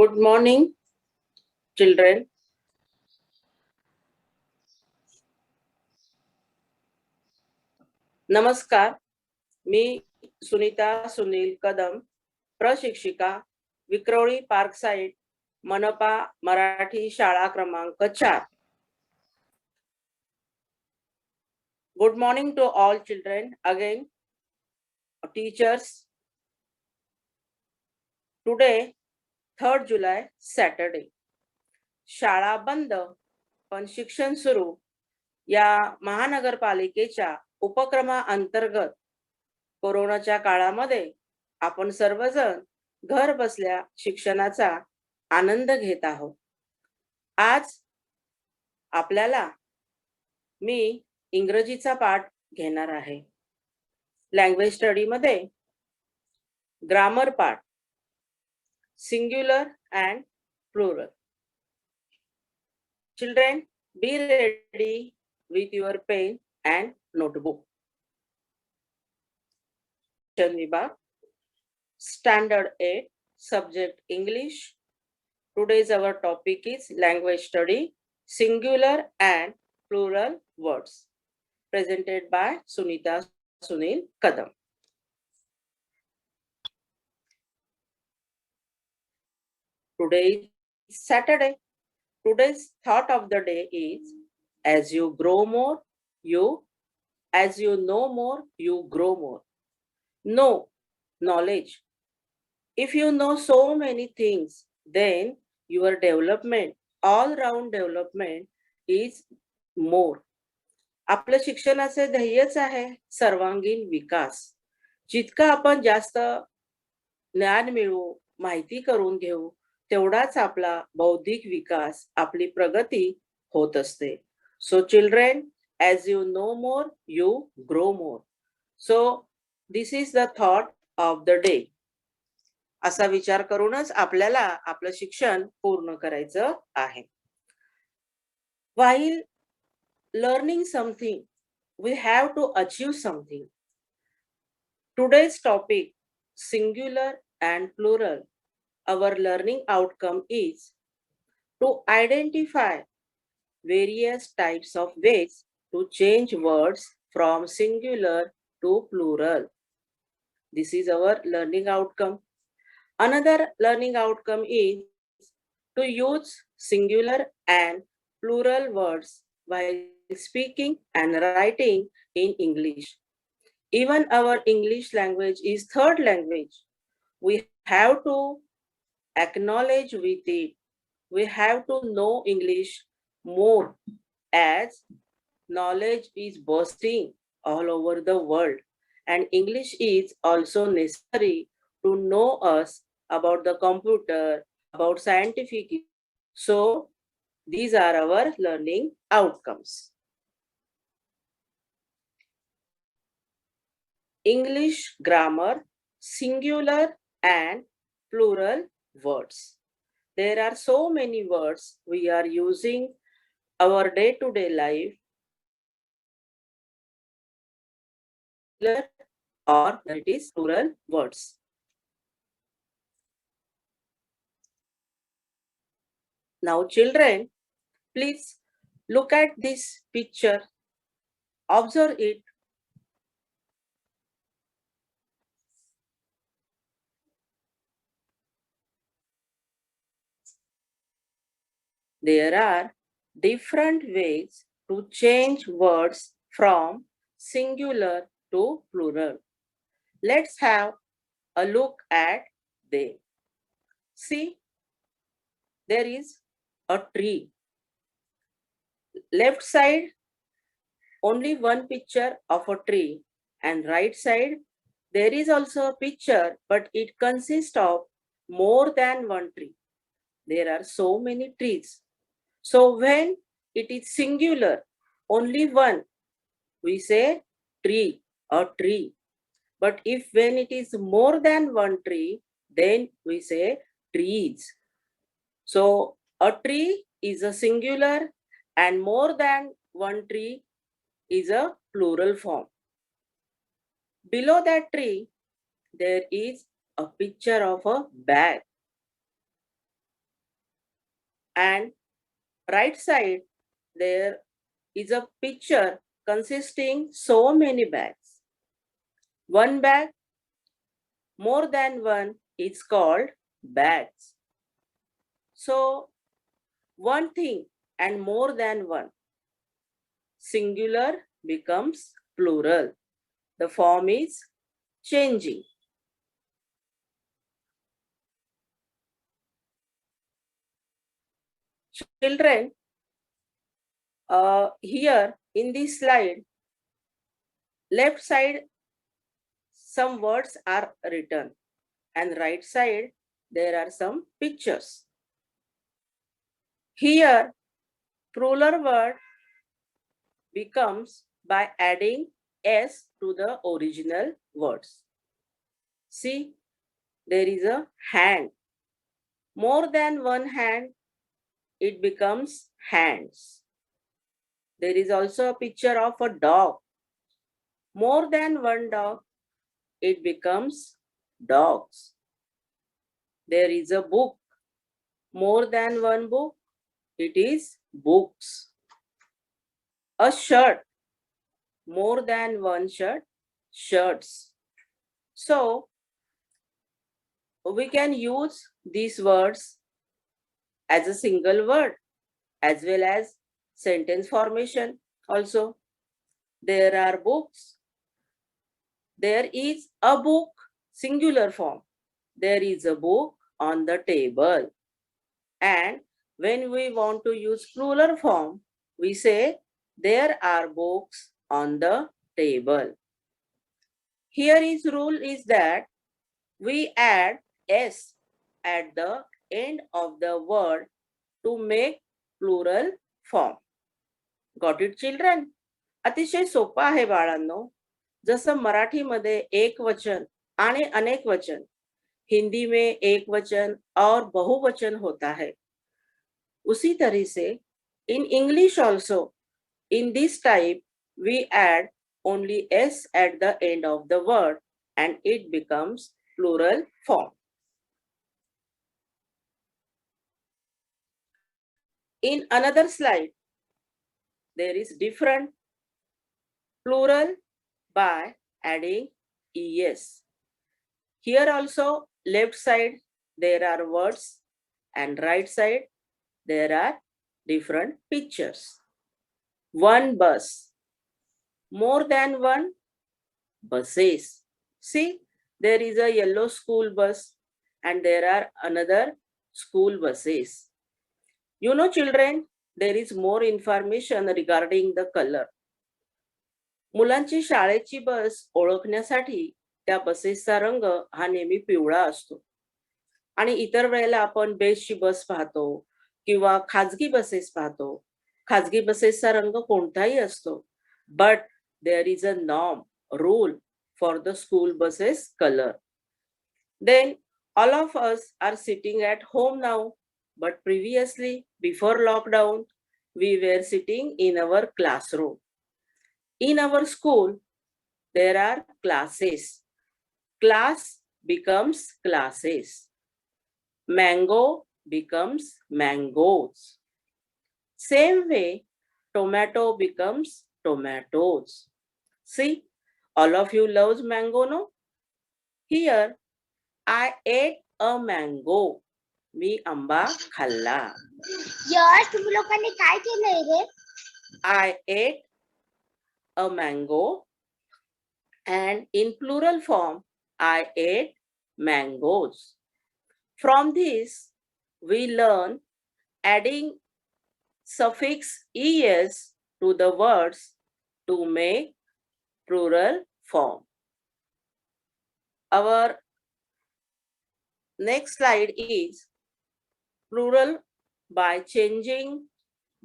Good morning, children. नमस्कार. मी सुनीता सुनील कदम, प्रशिक्षिका, Vikhroli park site, मनपा मराठी शाळा क्रमांक 4. Good morning to all children. Again, teachers. Today, 3rd July, Saturday. शाळा बंद पण शिक्षण सुरू या महानगरपालिकेच्या उपक्रमाअंतर्गत कोरोनाच्या काळामध्ये आपण सर्वजण घर बसल्या शिक्षणाचा आनंद घेत आहोत. आज आपल्याला मी इंग्रजीचा पाठ घेणार आहे. लँग्वेज स्टडी मध्ये grammar part, singular and plural. Children, be ready with your pen and notebook. Vibhag, Standard 8, Subject English. Today's our topic is language study, singular and plural words. Presented by Sunita Sunil Kadam. Today is Saturday. Today's thought of the day is, as you grow more, as you know more, you grow more. Know, knowledge. If you know so many things, then your development, all-round development is more. आपलं शिक्षणाचे ध्येयच आहे सर्वांगीण विकास. जितका आपण जास्त ज्ञान मिळवू, माहिती करून घेऊ, तेवढाच आपला बौद्धिक विकास, आपली प्रगती होत असते. So children, as you know more, you grow more. So this is the thought of the day. असा विचार करूनच आपल्याला आपलं शिक्षण पूर्ण करायचं आहे. While learning something, we have to achieve something. Today's topic, singular and plural. Our learning outcome is to identify various types of ways to change words from singular to plural. This is our learning outcome. Another learning outcome is to use singular and plural words while speaking and writing in English. Even our English language is third language. We have to acknowledge with it. We have to know English more, as knowledge is bursting all over the world, and English is also necessary to know us about the computer, about scientific. So these are our learning outcomes. English grammar, singular and plural words. There are so many words we are using our day-to-day life, or it is plural words. Now children, please look at this picture. Observe it. There are different ways to change words from singular to plural. Let's have a look at them. See, there is a tree. Left side, only one picture of a tree, and right side, there is also a picture, but it consists of more than one tree. There are so many trees. So when it is singular, only one, we say tree or tree. But if when it is more than one tree, then we say trees. So a tree is a singular and more than one tree is a plural form. Below that tree, there is a picture of a bag. and right side there is a picture consisting so many bags. One bag, more than one is called bags. So one thing and more than one. Singular becomes plural. The form is changing. Children, here in this slide, left side some words are written and right side there are some pictures. Here plural word becomes by adding s to the original words. See, there is a hand. More than one hand, it becomes hands. There is also a picture of a dog. More than one dog, it becomes dogs. There is a book. More than one book, it is books. A shirt. More than one shirt, shirts. So, we can use these words as a single word as well as sentence formation also. There are books. There is a book, singular form. There is a book on the table. And when we want to use plural form, we say there are books on the table. Here is rule is that we add s at the end of the word to make plural form. Got it, children? अतिशय सोपं आहे बाळांनो. जसं मराठीमध्ये एक वचन आणि अनेक वचन, हिंदी में एक वचन और बहुवचन होता है, उसी तरह से in English also, in this type we add only s at the end of the word and it becomes plural form. In another slide, there is different plural by adding es. Here also left side there are words and right side there are different pictures. One bus. More than one buses. See, there is a yellow school bus and there are another school buses. You know, children, there is more information regarding the color. मुलांची शाळेची बस ओळखण्यासाठी त्या बसेसचा रंग हा नेहमी पिवळा असतो. आणि इतर वेळेला आपण बेस्टची बस पाहतो किंवा खाजगी बसेस पाहतो. खाजगी बसेसचा रंग कोणताही असतो. But there is a norm rule for the school buses colour. Then all of us are sitting at home now, but previously, before lockdown, we were sitting in our classroom. In our school, there are classes. Class becomes classes. Mango becomes mangoes. Same way, tomato becomes tomatoes. See, all of you loves mango, no? Here, I ate a mango. मी आंबा खाल्ला. यश तुम्ही लोकांनी काय केलंय रे? I ate a mango and in plural form I ate mangoes. From this we learn adding suffix es to the words to make plural form. Our next slide is plural by changing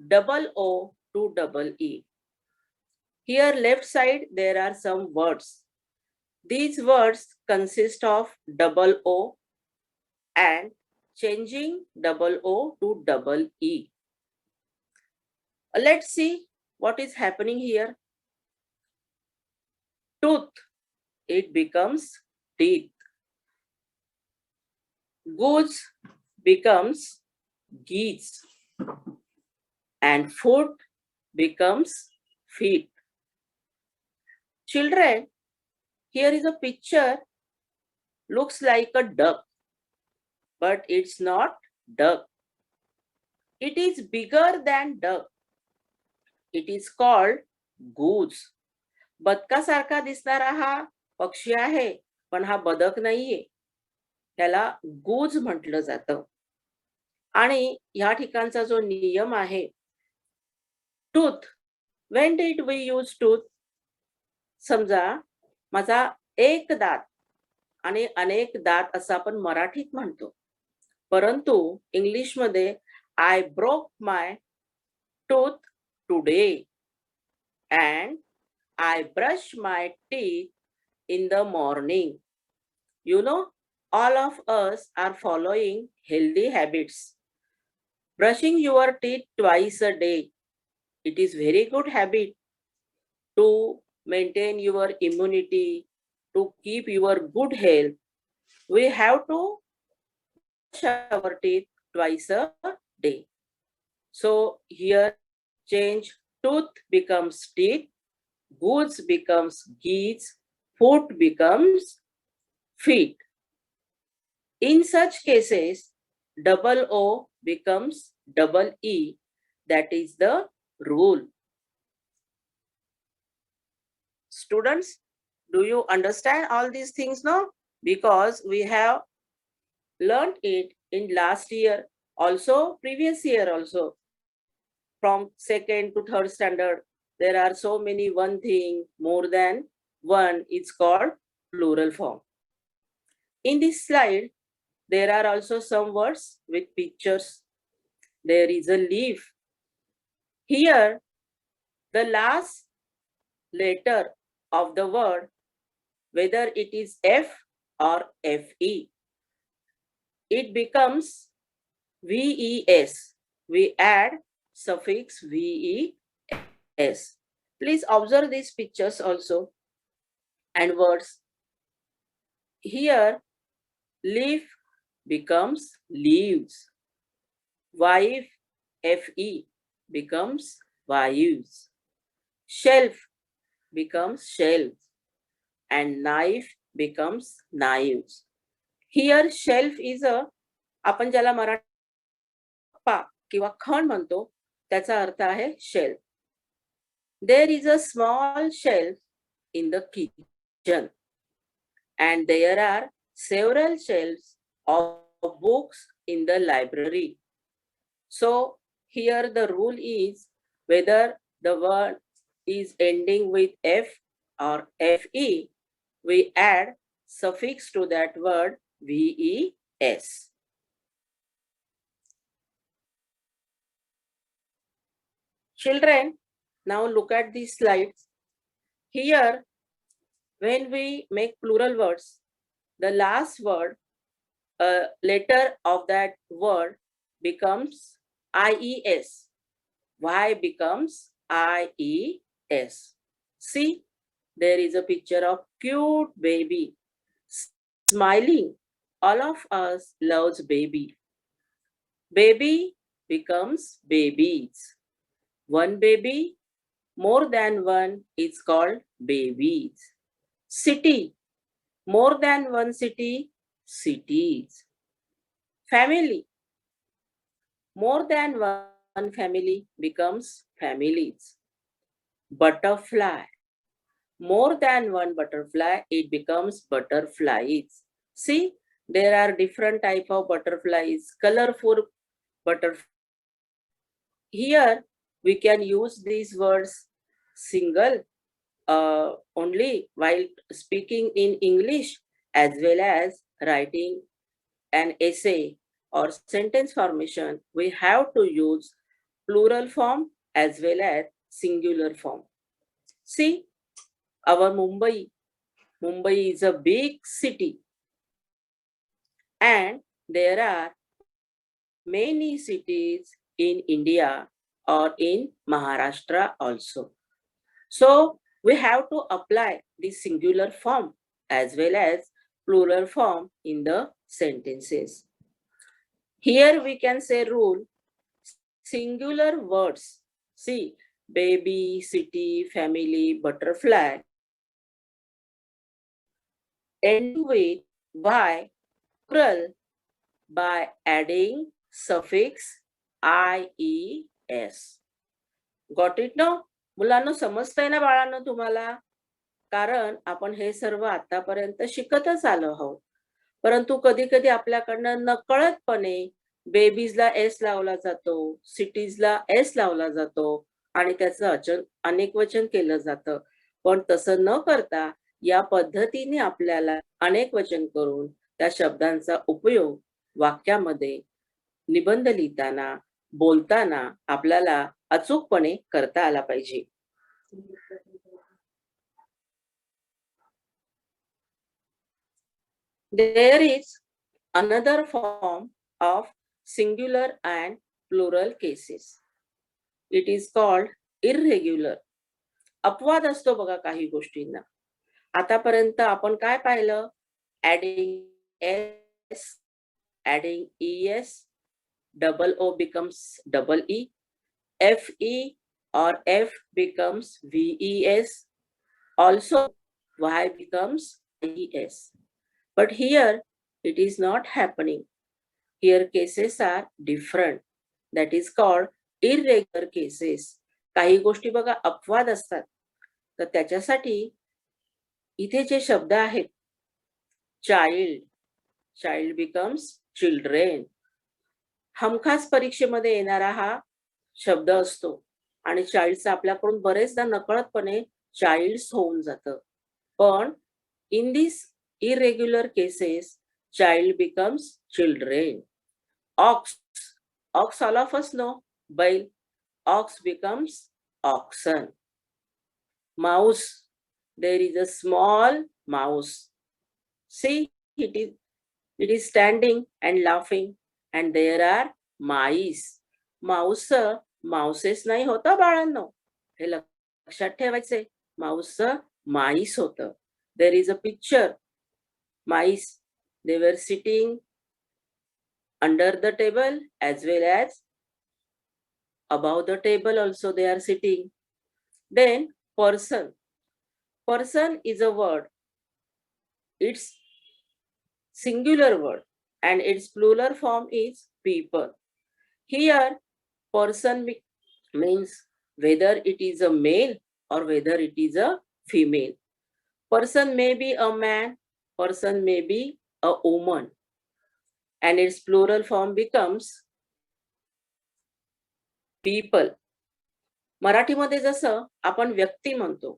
double O to double E. Here left side there are some words. These words consist of double O and changing double O to double E. Let's see what is happening here. Tooth, it becomes teeth. Goose becomes geese. and foot becomes feet. Children, here is a picture, looks like a duck, but it's not duck. It is bigger than duck. It is called goose. बदकासारखा दिसणारा हा पक्षी आहे, पण हा बदक नाहीये. त्याला गूज म्हटलं जातं. आणि या ठिकाणचा जो नियम आहे, tooth, when did we use tooth? समजा माझा एक दात आणि अनेक दात असं आपण मराठीत म्हणतो, परंतु इंग्लिशमध्ये I broke my tooth today and I brush my teeth in the morning. You know, all of us are following healthy habits. Brushing your teeth twice a day, it is very good habit to maintain your immunity, to keep your good health. We have to brush our teeth twice a day. So here change, tooth becomes teeth, goods becomes geese, foot becomes feet. In such cases, double O becomes double E. That is the rule. Students, do you understand all these things now? Because we have learned it in last year, also previous year also. From second to third standard, there are so many one thing, more than one, it's called plural form. In this slide, there are also some words with pictures. There is a leaf. Here, the last letter of the word, whether it is F or FE, it becomes VES. We add suffix VES. Please observe these pictures also and words. Here, leaf becomes leaves. Wife, FE, becomes wives. Shelf becomes shelves. And knife becomes knives. Here, shelf is a, आपण ज्याला मराठी किंवा खण म्हणतो, त्याचा अर्थ आहे shelf. There is a small shelf in the kitchen, and there are several shelves of books in the library. So here the rule is, whether the word is ending with F or FE, we add suffix to that word VES. Children, now look at these slides. Here, when we make plural words, the last word, letter of that word becomes IES. Y becomes IES. See, there is a picture of cute baby smiling. All of us loves baby. Baby becomes babies. One baby, more than one is called babies. City, more than one city, cities. Family, more than one family becomes families. Butterfly, more than one butterfly, it becomes butterflies. See, there are different type of butterflies, colorful butterflies. Here, we can use these words single only while speaking in English, as well as writing an essay or sentence formation. We have to use plural form as well as singular form. See, our Mumbai is a big city, and there are many cities in India or in Maharashtra also. So we have to apply the singular form as well as plural form in the sentences. Here we can say rule, singular words. See, baby, city, family, butterfly end with y, plural, by adding suffix ies. Got it now? मुलांना समजतंय ना बाळांनो तुम्हाला? कारण आपण हे सर्व आतापर्यंत शिकतच आलो आहोत. परंतु कधी कधी आपल्याकडनं नकळतपणे बेबीजला एस लावला जातो, सिटीजला एस लावला जातो आणि त्याचं अनेक वचन केलं जातं. पण तसं न करता या पद्धतीने आपल्याला अनेक वचन करून त्या शब्दांचा उपयोग वाक्यामध्ये, निबंध लिहिताना, बोलताना आपल्याला अचूकपणे करता आला पाहिजे. There is another form of singular and plural cases. It is called irregular. अपवाद असतो बघा काही गोष्टींना. आतापर्यंत आपण काय पाहिलं? Adding s, adding es, double o becomes double e, fe or f becomes ves, also y becomes es. But here it is not happening. Here cases are different. That is called irregular cases. काही गोष्टी बघा अपवाद असतात. तर त्याच्यासाठी इथे जे शब्द आहेत, चाइल्ड, चाइल्ड बिकम्स चिल्ड्रेन. हमखास परीक्षेमध्ये येणारा हा शब्द असतो आणि चाइल्डचं आपल्याकडून बरेचदा नकळतपणे चाइल्ड्स होऊन जातं. पण in this irregular cases, child becomes children. Ox, ox all of us know, bail, ox becomes oxen. Mouse, there is a small mouse. See, it is standing and laughing, and there are mice. Mouse, mouses नाही होता बाळांनो, हे लक्षात ठेवायचे. Mouse, mice होतं. There is a picture. Mice, they were sitting under the table as well as above the table also they are sitting. Then person. Person is a word. It's singular word and its plural form is people. Here person means whether it is a male or whether it is a female. Person may be a man, person may be a woman, and its plural form becomes people. मराठीमध्ये जसं आपण व्यक्ती म्हणतो,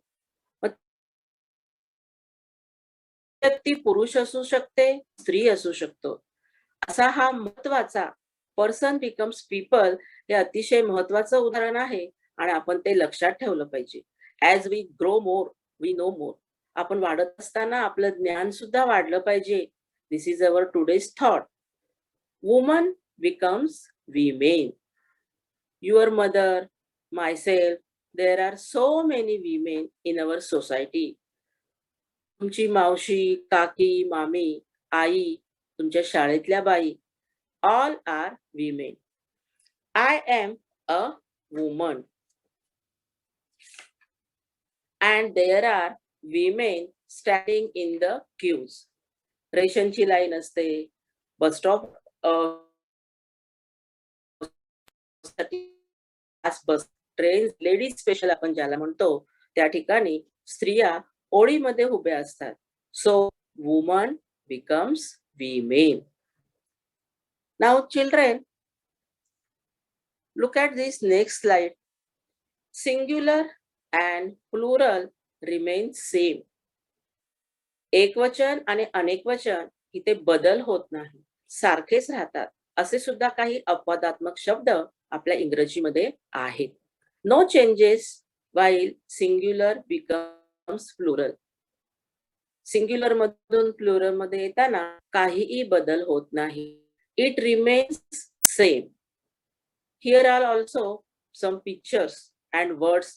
व्यक्ती पुरुष असू शकते, स्त्री असू शकतो. असा हा महत्वाचा पर्सन बिकम्स पीपल हे अतिशय महत्वाचं उदाहरण आहे आणि आपण ते लक्षात ठेवलं पाहिजे. As we grow more we know more. आपण वाढत असताना आपलं ज्ञान सुद्धा वाढलं पाहिजे. This is our today's thought. Woman becomes women. Your mother, myself, there are so many women in our society. तुमची मावशी, काकी, मामी, आई, तुमच्या शाळेतल्या बाई, all are women. I am a woman. And there are women standing in the queues. रेशनची line असते, bus stop bus, train, ladies special आपण ज्याला म्हणतो, त्या ठिकाणी स्त्रिया ओळीमध्ये उभ्या असतात. So woman becomes women. Now children, look at this next slide. Singular and plural remain same. एकवचन आणि अनेकवचन इथे बदल होत नाही, सारखेच राहतात. असे सुद्धा काही अपवादात्मक शब्द आपल्या इंग्रजीमध्ये आहेत. No changes while singular becomes plural. Singular मधून प्लुरल मध्ये येताना काहीही बदल होत नाही. It remains same. Here are also some pictures and words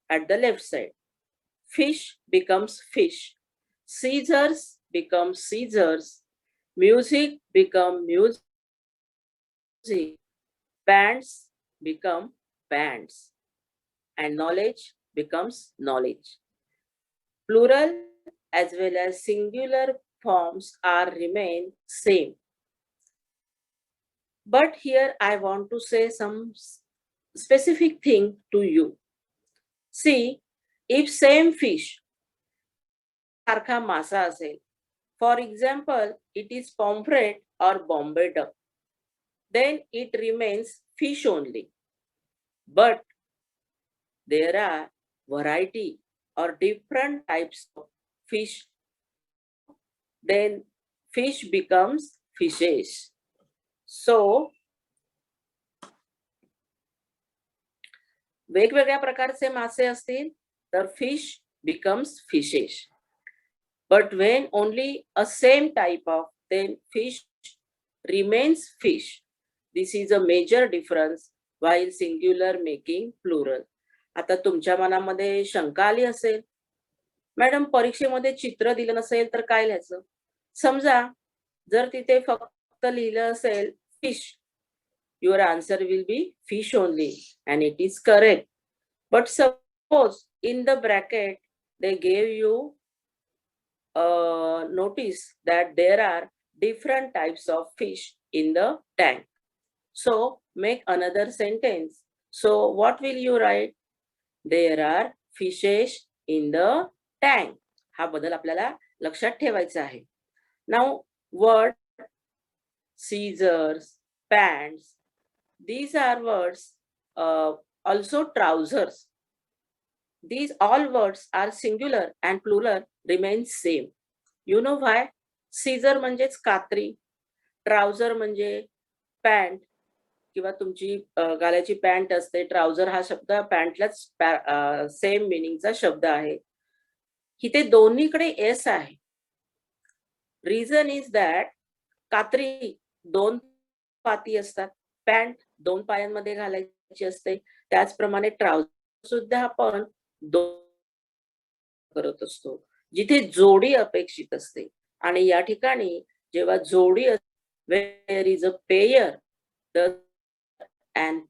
at the left side. Fish becomes fish. Scissors become scissors. Music become music. Pants become pants, and knowledge becomes knowledge. Plural as well as singular forms are remain same. But here I want to say some specific thing to you. See, if same fish सारखा मासा असेल, for example, it is pomfret or Bombay duck, then it remains fish only. But there are variety or different types of fish, then fish becomes fishes. So, वेगवेगळ्या प्रकारचे मासे असतील तर fish becomes fishes. But when only a same type of, then fish remains fish. This is a major difference while singular making plural. आता तुमच्या मनामध्ये शंका आली असेल, मॅडम परीक्षेमध्ये चित्र दिलं नसेल तर काय लिहायचं? समजा जर तिथे फक्त लिहिलं असेल fish, your answer will be fish only and it is correct. But suppose in the bracket they gave you notice that there are different types of fish in the tank. So make another sentence. So what will you write? There are fishes in the tank. हा बदल आपल्याला लक्षात ठेवायचा आहे. Now word scissors, pants, these are words, also trousers. These all words are singular and plural remains same. You know why? Scissor म्हणजेच कात्री, trouser म्हणजे pant किंवा तुमची गाल्याची पॅन्ट असते. ट्राउझर हा शब्द पॅन्टलाच सेम मिनिंगचा शब्द आहे. इथे दोन्हीकडे एस आहे. रिझन इज दॅट कात्री दोन पाती असतात, पॅन्ट दोन पायांमध्ये घालायची असते. त्याचप्रमाणे ट्राउझर सुद्धा आपण करत असतो जिथे जोडी अपेक्षित असते. आणि या ठिकाणी जेव्हा जोडी where is a pair, the and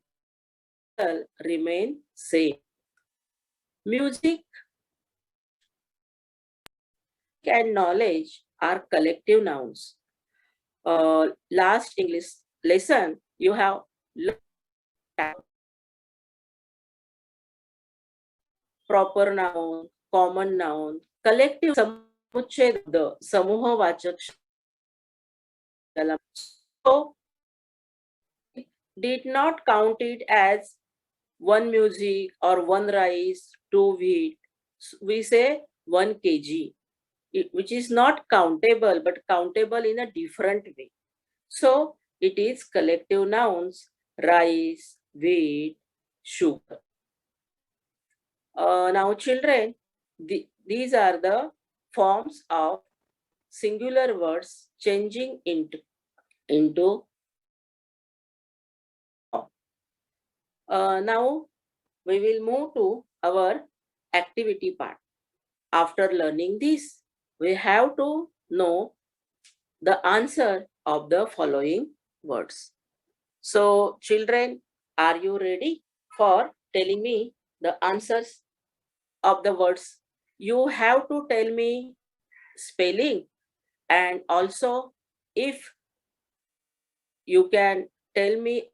remain same. Music and knowledge are collective nouns. Last English lesson you have learned proper noun, common noun, collective समुच्चय समूहवाचक. So did not count it as one music or one rice, 2 wheat. We say 1 kg, which is not countable but countable in a different way. So it is collective nouns, rice, wheat, sugar. Now children, these are the forms of singular words changing into now we will move to our activity part. After learning this, we have to know the answer of the following words. So children, are you ready for telling me the answers of the words? You have to tell me spelling, and also if you can tell me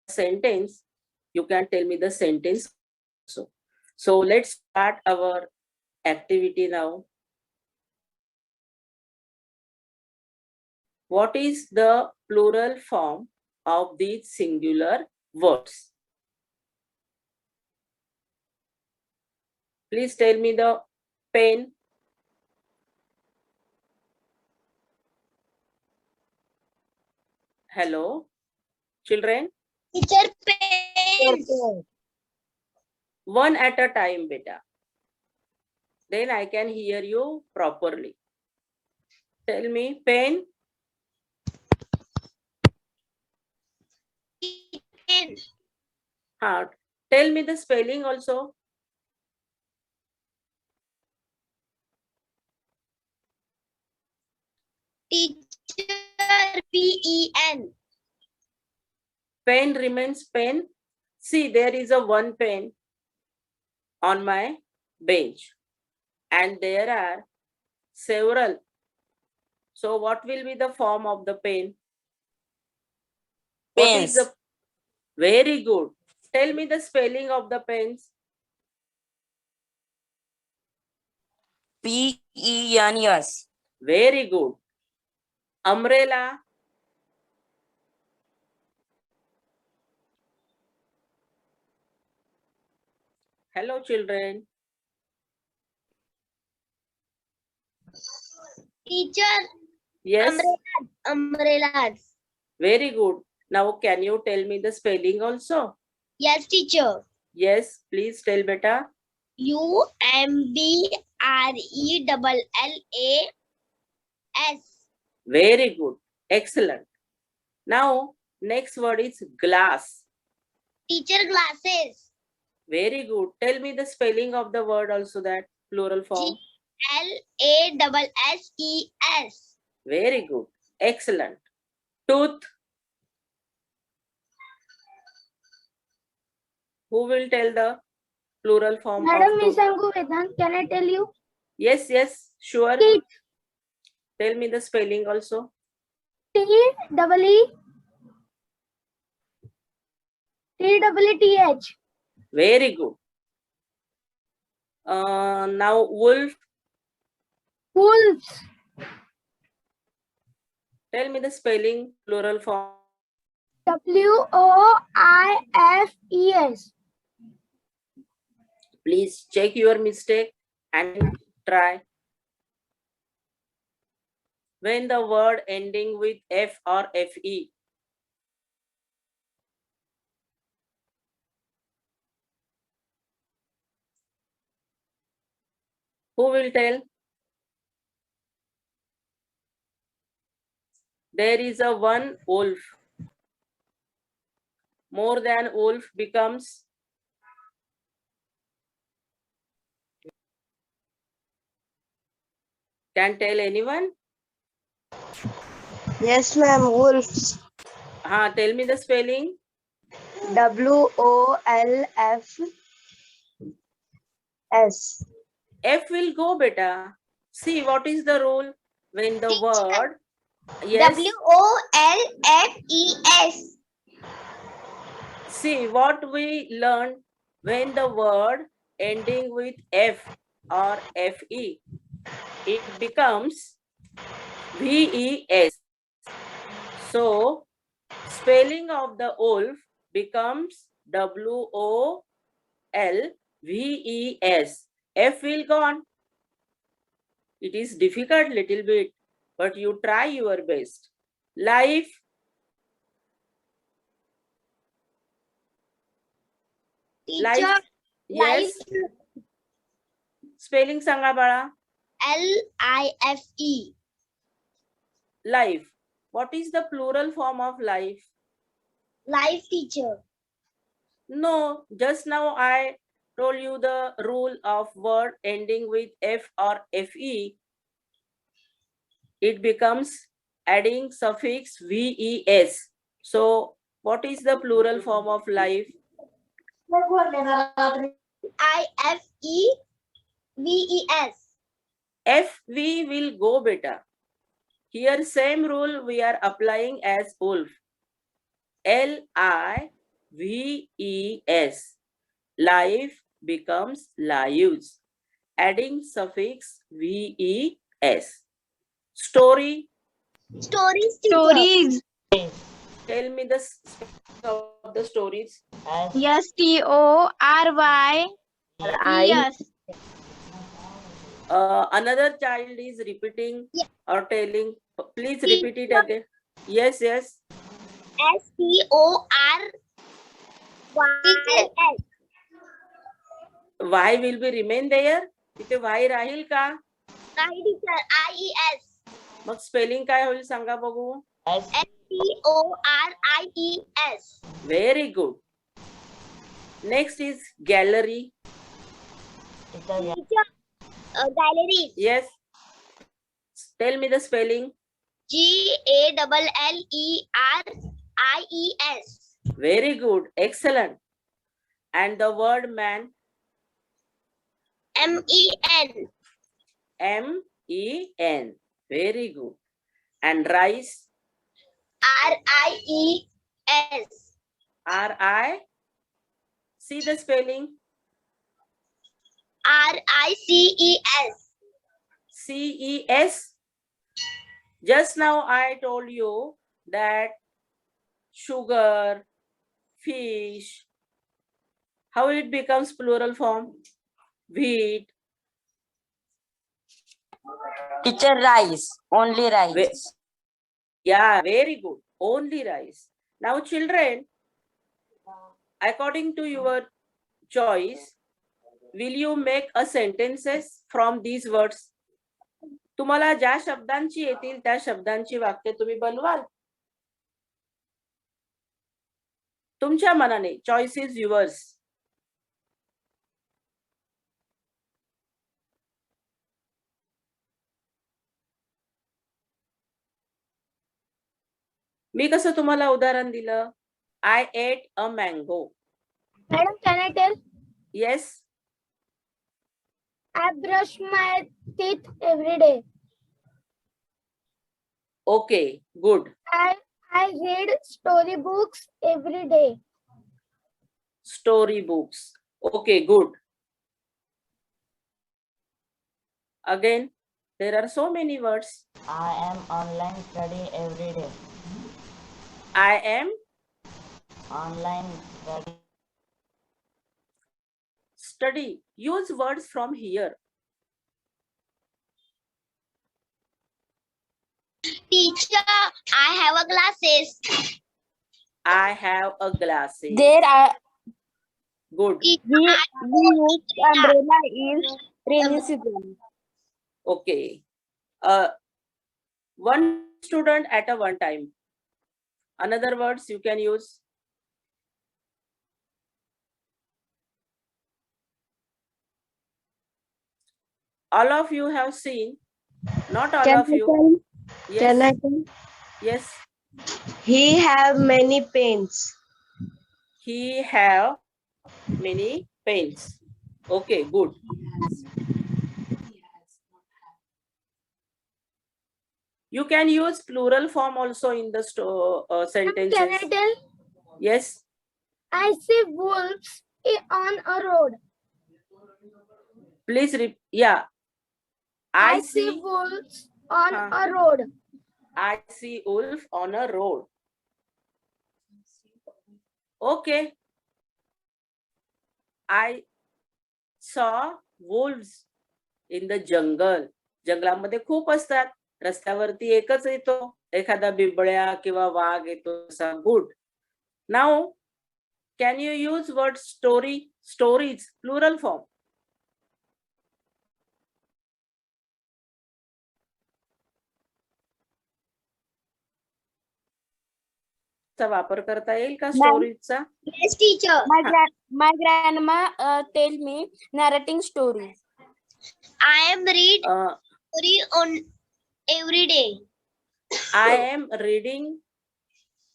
a sentence, you can tell me the sentence also. So let's start our activity now. What is the plural form of these singular words? Please tell me the pen. Hello, children. Teacher, pen. One at a time, beta. Then I can hear you properly. Tell me, pen. Pen. Tell me the spelling also. Teacher, pen. Pen remains pen. See, there is a one pen on my bench and there are several. So what will be the form of the pen? What is Pens. the very good. Tell me the spelling of the pens. P-E-N-S. Very good. Umbrella. Hello, children. Teacher, Yes, umbrellas. very good. Now, can you tell me the spelling also? Yes, teacher. Yes, please tell beta. UMBRELLAS. Very good. Excellent. Now, next word is glass. Teacher, glasses. Very good. Tell me the spelling of the word also, that plural form. GLASSES. Very good. Excellent. Tooth. Who will tell the plural form Madam of tooth? Nisangu Vedant, can I tell you? Yes, yes, sure. Teeth. Tell me the spelling also. T-E-E-T-T-H. Very good. Now wolf. Wolves. Tell me the spelling, plural form. WOIFES. Please check your mistake and try. When the word ending with F or FE. Who will tell? There is a one wolf. More than wolf becomes. Can tell anyone? Yes, ma'am. Wolves. Tell me the spelling. WOLFS. F will go, beta. See, what is the rule? When the Teacher. word, yes. WOLFES. See, what we learned, when the word ending with F or FE, it becomes VES. So, spelling of the wolf becomes WOLVES. F will gone. It is difficult little bit, but you try your best. Life. Teacher, Life. Yes. Spelling सांगा बाळा. LIFE. Life. What is the plural form of life? Life, teacher. No, just now I told you the rule of word ending with F or FE. It becomes adding suffix VES. So, what is the plural form of life? IFEVES. FV will go, beta. Here, same rule we are applying as wolf. LIVES. Life becomes lives. Adding suffix VES. Story. Stories, teacher. Tell me the spelling of the stories. STORYES. Another child is repeating or telling. Please Teacher. repeat it again. Yes, yes. STORYES. Why will be remain there? तिथे why राहील का? नाही, teacher. IES. मग spelling काय होईल सांगा बघू. STORIES. Very good. Next is gallery. Teacher, gallery. Yes. Tell me the spelling. GALLERIES. Very good. Excellent. And the word man? MEN. MEN. Very good. And rice? RIES. RI? See the spelling? RICES. CES. Just now I told you that sugar, fish, how it becomes plural form? Wheat. Teacher, rice. Only rice. Yeah, very good. Only rice. Now children, according to your choice, will you make a sentences from these words? तुम्हाला ज्या शब्दांची येतील त्या शब्दांची वाक्य तुम्ही बनवाल. तुमच्या मनाने. Choice is yours. मी कसं तुम्हाला उदाहरण दिलं? I ate a mango. Madam, can I tell? Yes. I brush my teeth every day. Okay, good. I read storybooks every day. Storybooks. Okay, good. Again, there are so many words. I am online study every day. I am Online study. study. Use words from here. Teacher, I have a glasses. I have a glasses. There are Good. Teacher, I we use umbrella is rainy season. Okay. One student at a one time. Another words you can use. All of you have seen. Not all of you. Yes. Can I tell? Yes. He have many pens. He have many pens. Okay, good. You can use plural form also in the sentences. Can I tell? Yes. I see wolves on a road. Please yeah. I see see wolves on a road. I see wolf on a road. Okay. I saw wolves in the jungle. जंगलामध्ये खूप असतात. रस्त्यावरती एकच येतो. एखादा बिबळ्या किंवा वाघ येतो. Good. Now, can you use word story? Stories, plural form. चा वापर करता येईल का स्टोरीजचा? Yes, teacher. My grandma tell me narrating stories. I am read story on every day. I am reading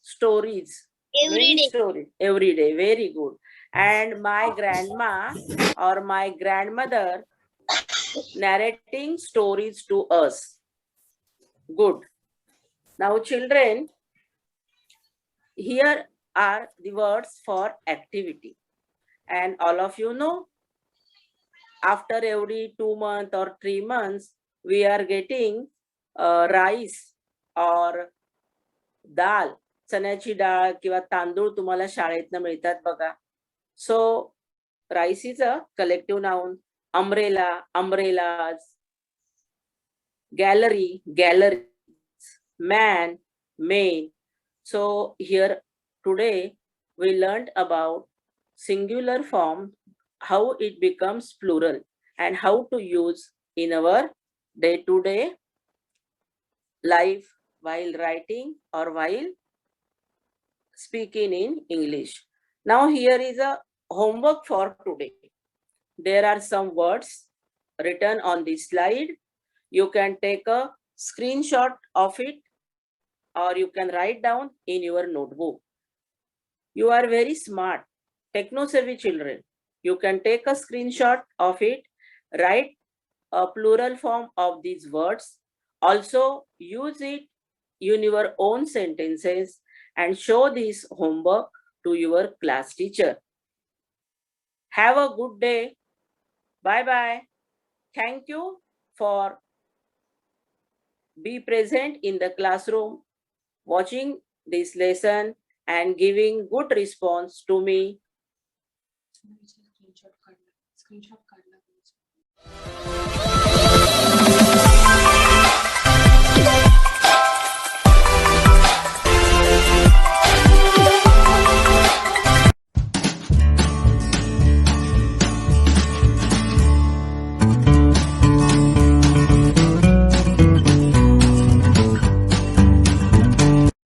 stories. Every Many day. stories every day. Very good. And my grandma or my grandmother narrating stories to us. Good. Now, children, here are the words for activity. And all of you know, after every 2 months or 3 months, we are getting rice or dal. चण्याची डाळ किंवा तांदूळ तुम्हाला शाळेतनं मिळतात बघा. So, rice is a collective noun. Umbrella, umbrellas. Gallery, galleries. Man, men. So, here today we learned about singular form, how it becomes plural and how to use in our day-to-day life while writing or while speaking in English. Now here is a homework for today. There are some words written on this slide. You can take a screenshot of it or you can write down in your notebook. You are very smart Techno-savvy children, you can take a screenshot of it, write a plural form of these words, also use it in your own sentences and show this homework to your class teacher. Have a good day. Bye-bye. Thank you for be present in the classroom, watching this lesson and giving good response to me. Screenshot काढला